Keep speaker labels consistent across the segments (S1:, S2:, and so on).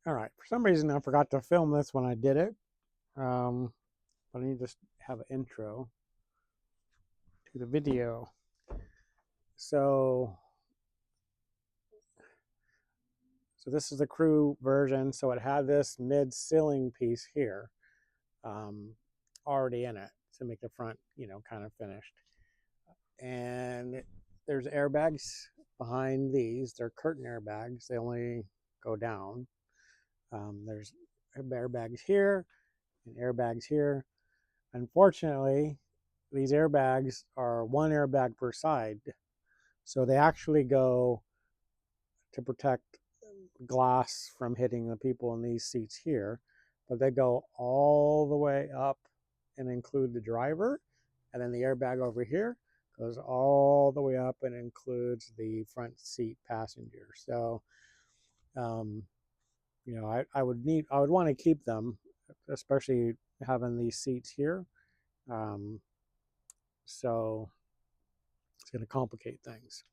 S1: All right, for some reason I forgot to film this when I did it, but I need to have an intro to the video. So, so this is the crew version. So it had this mid ceiling piece here um, already in it to make the front, kind of finished. And there's airbags behind these. They're curtain airbags. They only go down. There's airbags here and airbags here. Unfortunately, these airbags are one airbag per side. So they actually go to protect glass from hitting the people in these seats here, but they go all the way up and include the driver. And then the airbag over here goes all the way up and includes the front seat passenger. So, I would want to keep them, especially having these seats here. Um, so it's going to complicate things.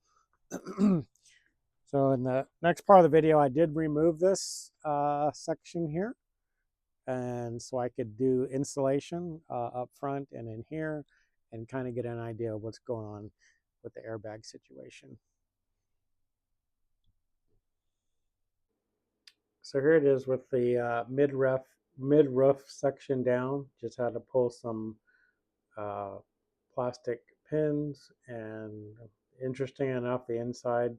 S1: So in the next part of the video, I did remove this section here. And so I could do installation up front and in here and kind of get an idea of what's going on with the airbag situation. So here it is with the mid-roof section down. Just had to pull some plastic pins, and interesting enough, the inside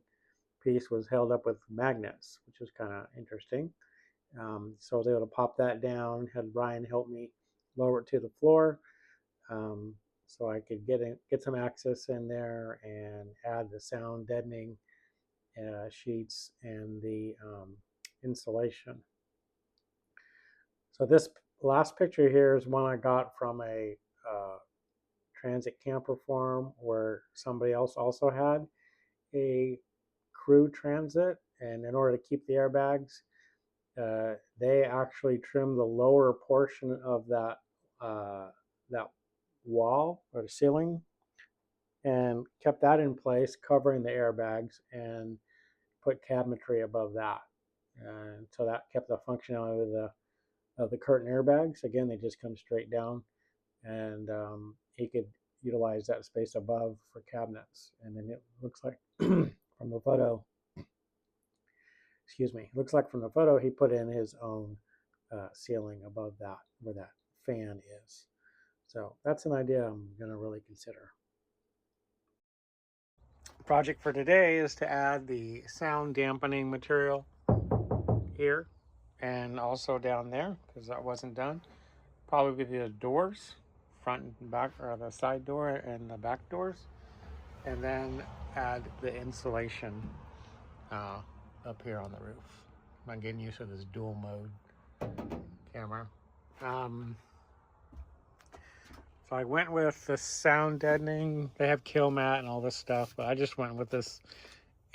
S1: piece was held up with magnets, which is kind of interesting. So I was able to pop that down, had Ryan help me lower it to the floor, so I could get some access in there and add the sound deadening sheets and the insulation. So this last picture here is one I got from a transit camper farm where somebody else also had a crew transit, and in order to keep the airbags, they actually trimmed the lower portion of that wall or the ceiling and kept that in place, covering the airbags, and put cabinetry above that. And so that kept the functionality of the curtain airbags. Again, they just come straight down, and he could utilize that space above for cabinets. And then it looks like from the photo, looks like from the photo he put in his own ceiling above that where that fan is. So that's an idea I'm going to really consider. The project for today is to add the sound dampening material here and also down there because that wasn't done. Probably the doors, front and back, or the side door and the back doors, and then add the insulation up here on the roof. I'm getting used to this dual mode camera. So I went with the sound deadening. They have kill mat and all this stuff, but I just went with this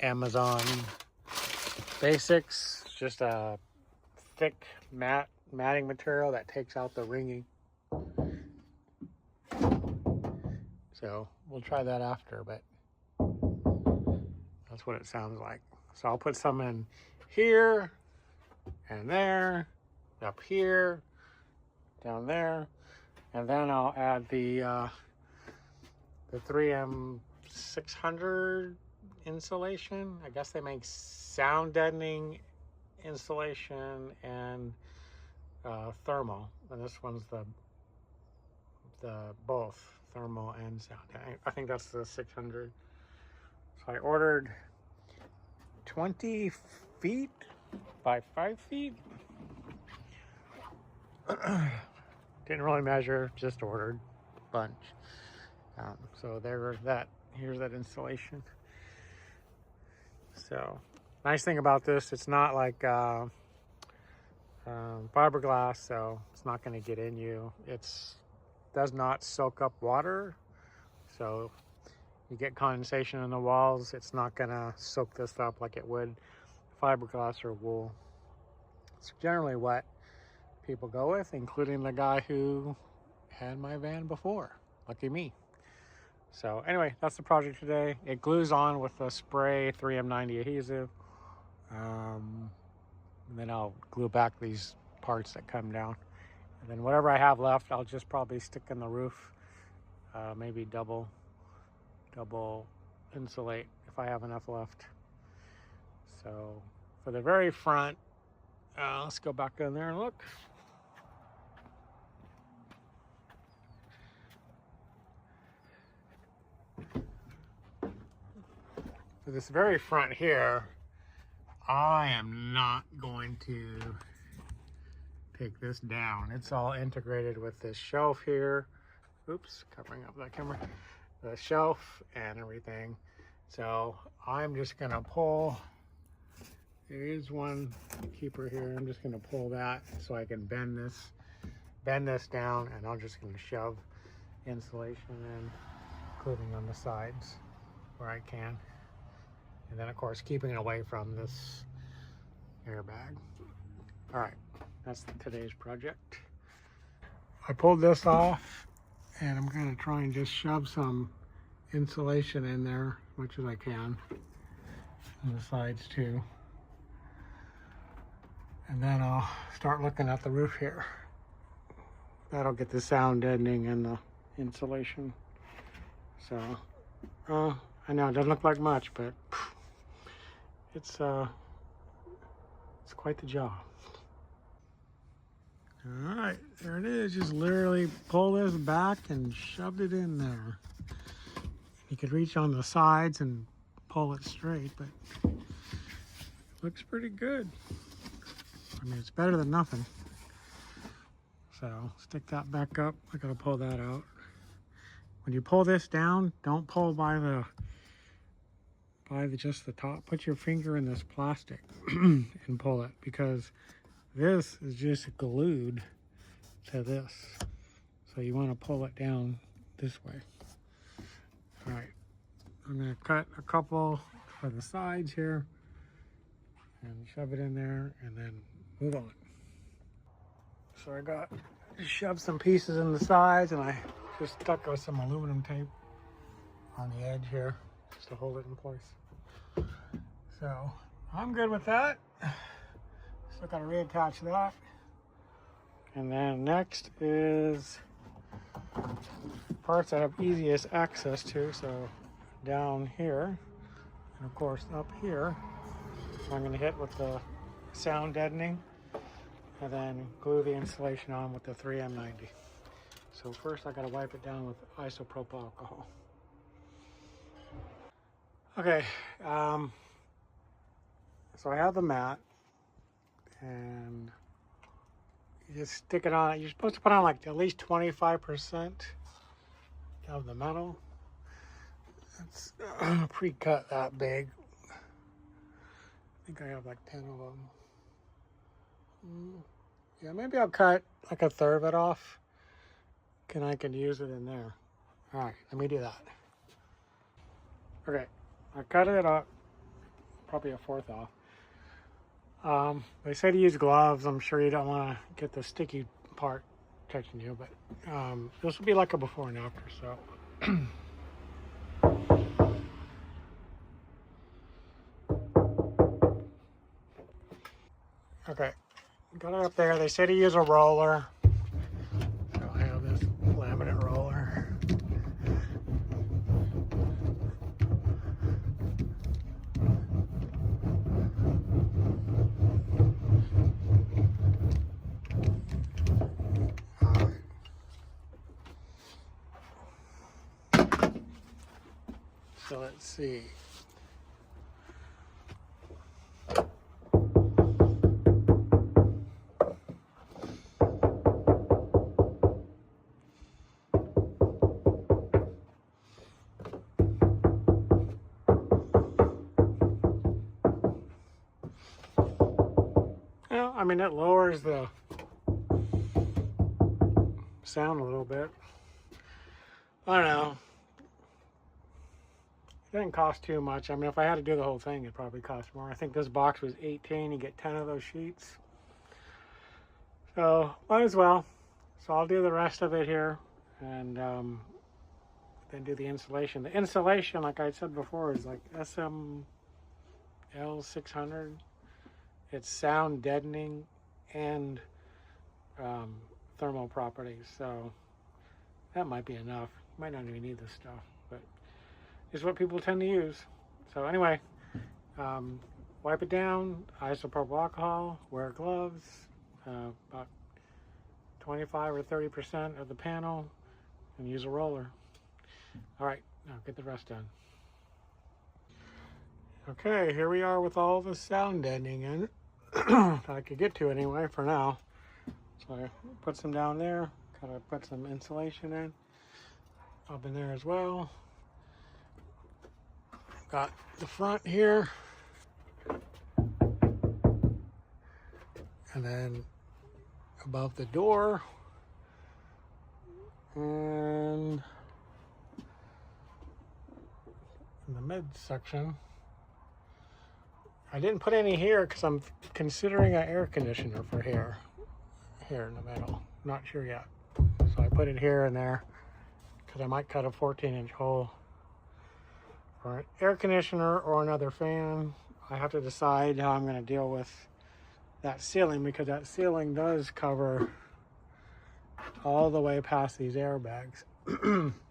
S1: Amazon Basics. It's just a thick matting material that takes out the ringing. So we'll try that after, but that's what it sounds like. So I'll put some in here and there, up here, down there, and then I'll add the 3M 600 insulation. I guess they make sound deadening insulation and thermal, and this one's the both thermal and sound. I think that's the 600. So I ordered 20 feet by 5 feet. Didn't really measure, just ordered a bunch. So here's that installation. So nice thing about this, it's not like fiberglass, so it's not going to get in you. It does not soak up water, so you get condensation in the walls, it's not going to soak this up like it would fiberglass or wool. It's generally what people go with, including the guy who had my van before. Lucky me. So anyway, that's the project today. It glues on with the spray 3M90 adhesive. And then I'll glue back these parts that come down. And then whatever I have left, I'll just probably stick in the roof. Maybe double insulate if I have enough left. So for the very front, let's go back in there and look. For this very front here, I am not going to take this down. It's all integrated with this shelf here. Oops, covering up that camera. The shelf and everything. So I'm just gonna pull, there is one keeper here. I'm just gonna pull that so I can bend this down, and I'm just gonna shove insulation in, including on the sides where I can. And then of course keeping it away from this airbag. All right, that's today's project. I pulled this off, and I'm gonna try and just shove some insulation in there as much as I can on the sides too. And then I'll start looking at the roof here. That'll get the sound deadening and the insulation. So, I know it doesn't look like much, but it's quite the job. All right, there it is. Just literally pull this back and shoved it in there. You could reach on the sides and pull it straight, but it looks pretty good. I mean, it's better than nothing. So stick that back up. I gotta pull that out. When you pull this down, don't pull by just the top. Put your finger in this plastic and pull it, because this is just glued to this. So you want to pull it down this way. All right, I'm going to cut a couple for the sides here and shove it in there, and then move on. So I just shoved some pieces in the sides, and I just stuck with some aluminum tape on the edge here just to hold it in place. So I'm good with that. Still got to reattach that. And then next is parts I have easiest access to. So down here, and of course up here, I'm going to hit with the sound deadening, and then glue the insulation on with the 3M90. So first I got to wipe it down with isopropyl alcohol. Okay, so I have the mat, and you just stick it on. You're supposed to put on like at least 25% of the metal. It's pre-cut that big. I think I have like 10 of them. Yeah, maybe I'll cut like a third of it off, and I can use it in there. All right, let me do that. Okay, I cut it up, probably a fourth off. They say to use gloves. I'm sure you don't want to get the sticky part touching you, but this will be like a before and after. So okay, got it up there. They say to use a roller. So I have this laminate roller. So let's see. Well, I mean, it lowers the sound a little bit. I don't know. It didn't cost too much. I mean, if I had to do the whole thing, it'd probably cost more. I think this box was $18. You get 10 of those sheets. So, might as well. So I'll do the rest of it here, and then do the insulation. The insulation, like I said before, is like SML 600. It's sound deadening and thermal properties, so that might be enough. You might not even need this stuff, but it's what people tend to use. So anyway, wipe it down, isopropyl alcohol, wear gloves, about 25 or 30% of the panel, and use a roller. All right, now get the rest done. Okay, here we are with all the sound deadening in that I could get to anyway for now. So I put some down there, kind of put some insulation in, up in there as well. Got the front here, and then above the door, and in the mid section. I didn't put any here because I'm considering an air conditioner for here in the middle. Not sure yet. So I put it here and there because I might cut a 14-inch hole for an air conditioner or another fan. I have to decide how I'm going to deal with that ceiling, because that ceiling does cover all the way past these airbags.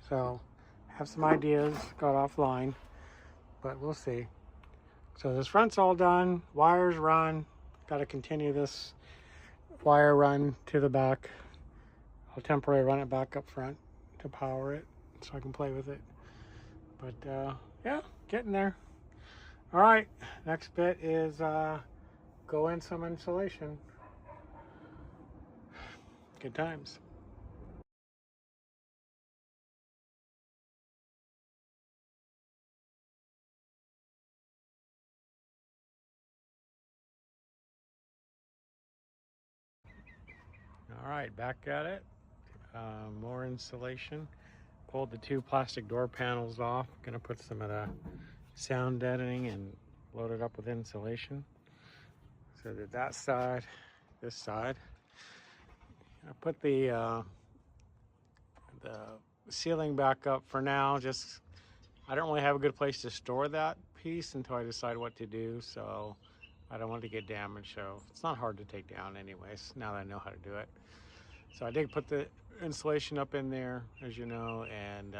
S1: So I have some ideas, got offline, but we'll see. So this front's all done, wires run, got to continue this wire run to the back. I'll temporarily run it back up front to power it so I can play with it. But yeah, getting there. All right, next bit is go in some insulation. Good times. All right, back at it. More insulation. Pulled the 2 plastic door panels off. Gonna put some of the sound deadening and load it up with insulation. So did that side, this side. I put the ceiling back up for now. Just, I don't really have a good place to store that piece until I decide what to do. So I don't want it to get damaged. So it's not hard to take down anyways, now that I know how to do it. So I did put the insulation up in there, as you know, and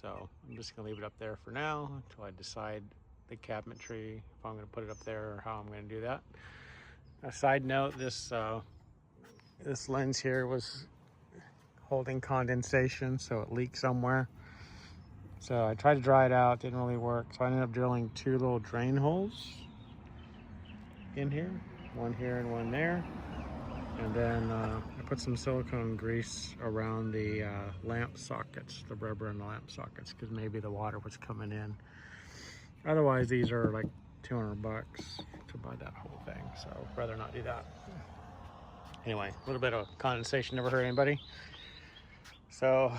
S1: so I'm just gonna leave it up there for now until I decide the cabinetry, if I'm gonna put it up there or how I'm gonna do that. A side note, this lens here was holding condensation, so it leaked somewhere. So I tried to dry it out, didn't really work. So I ended up drilling 2 little drain holes in here, one here and one there. And then I put some silicone grease around the lamp sockets, the rubber and the lamp sockets, because maybe the water was coming in. Otherwise, these are like $200 to buy that whole thing, so I'd rather not do that. Anyway, a little bit of condensation never hurt anybody. So,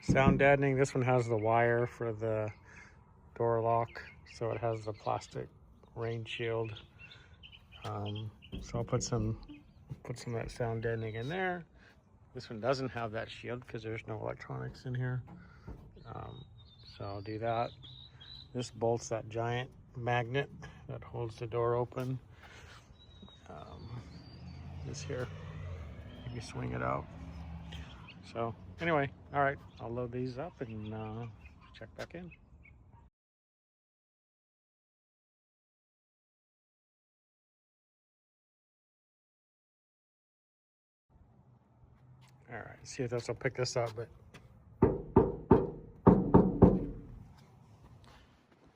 S1: sound deadening. This one has the wire for the door lock, so it has the plastic rain shield. So I'll put some of that sound deadening in there. This one doesn't have that shield because there's no electronics in here. So I'll do that. This bolts that giant magnet that holds the door open. This here, you swing it out. So anyway, all right, I'll load these up and check back in. All right, see if this will pick this up, but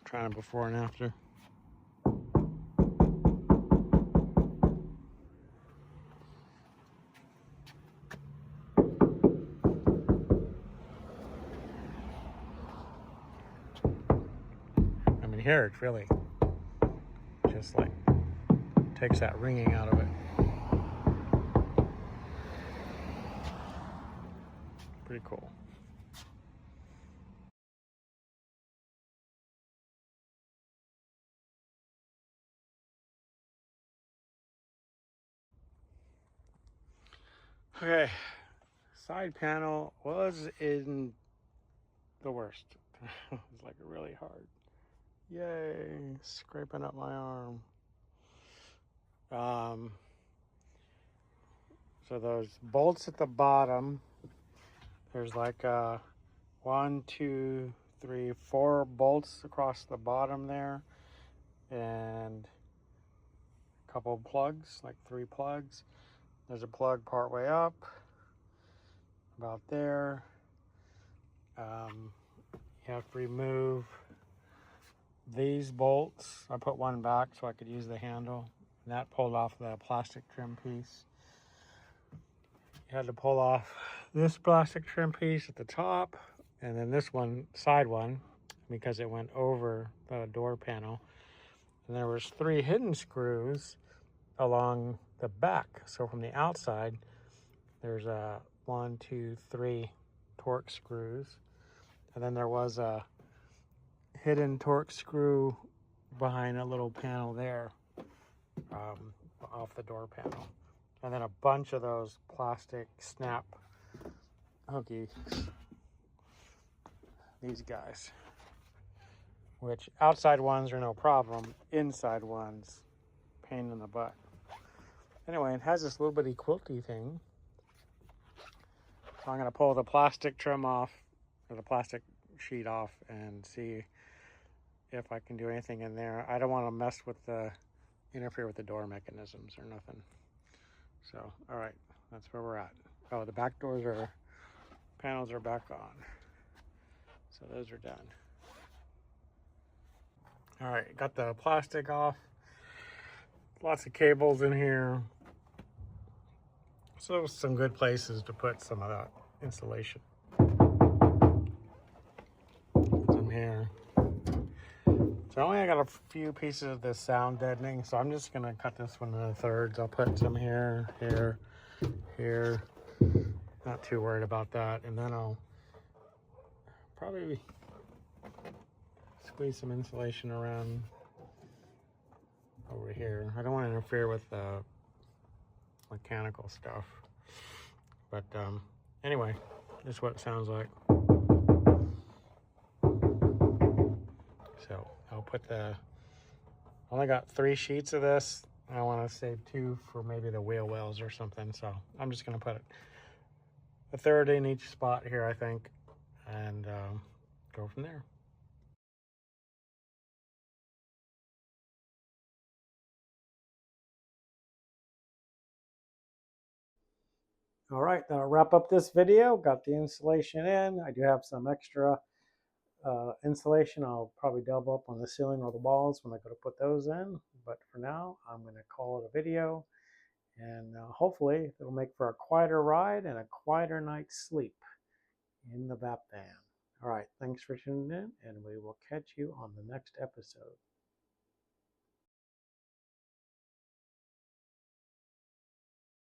S1: trying it before and after. I mean, here it's really just like takes that ringing out of it. Pretty cool. Okay, side panel was in the worst. It was like really hard. Yay, scraping up my arm. So those bolts at the bottom, there's like 1, 2, 3, 4 bolts across the bottom there, and a couple of plugs, like 3 plugs. There's a plug part way up, about there. You have to remove these bolts. I put one back so I could use the handle. And that pulled off the plastic trim piece. You had to pull off this plastic trim piece at the top, and then this one, side one, because it went over the door panel. And there was 3 hidden screws along the back. So from the outside, there's a 1, 2, 3 torque screws. And then there was a hidden torque screw behind a little panel there, off the door panel. And then a bunch of those plastic snap hookies, these guys, which outside ones are no problem, inside ones, pain in the butt. Anyway, it has this little bitty quilty thing. So I'm going to pull the plastic trim off, or the plastic sheet off, and see if I can do anything in there. I don't want to mess with interfere with the door mechanisms or nothing. So, all right, that's where we're at. Oh, the back panels are back on. So those are done. All right, got the plastic off. Lots of cables in here. So some good places to put some of that insulation. Some here. So I got a few pieces of this sound deadening, so I'm just gonna cut this one into thirds. I'll put some here, here, here. Not too worried about that. And then I'll probably squeeze some insulation around over here. I don't want to interfere with the mechanical stuff. But anyway, this is what it sounds like. So I'll put only got 3 sheets of this. I want to save 2 for maybe the wheel wells or something. So I'm just going to put a third in each spot here, I think, and go from there. All right, that'll wrap up this video. Got the insulation in. I do have some extra insulation. I'll probably double up on the ceiling or the walls when I go to put those in. But for now, I'm going to call it a video. And hopefully it'll make for a quieter ride and a quieter night's sleep in the VAP van. All right, thanks for tuning in, and we will catch you on the next episode.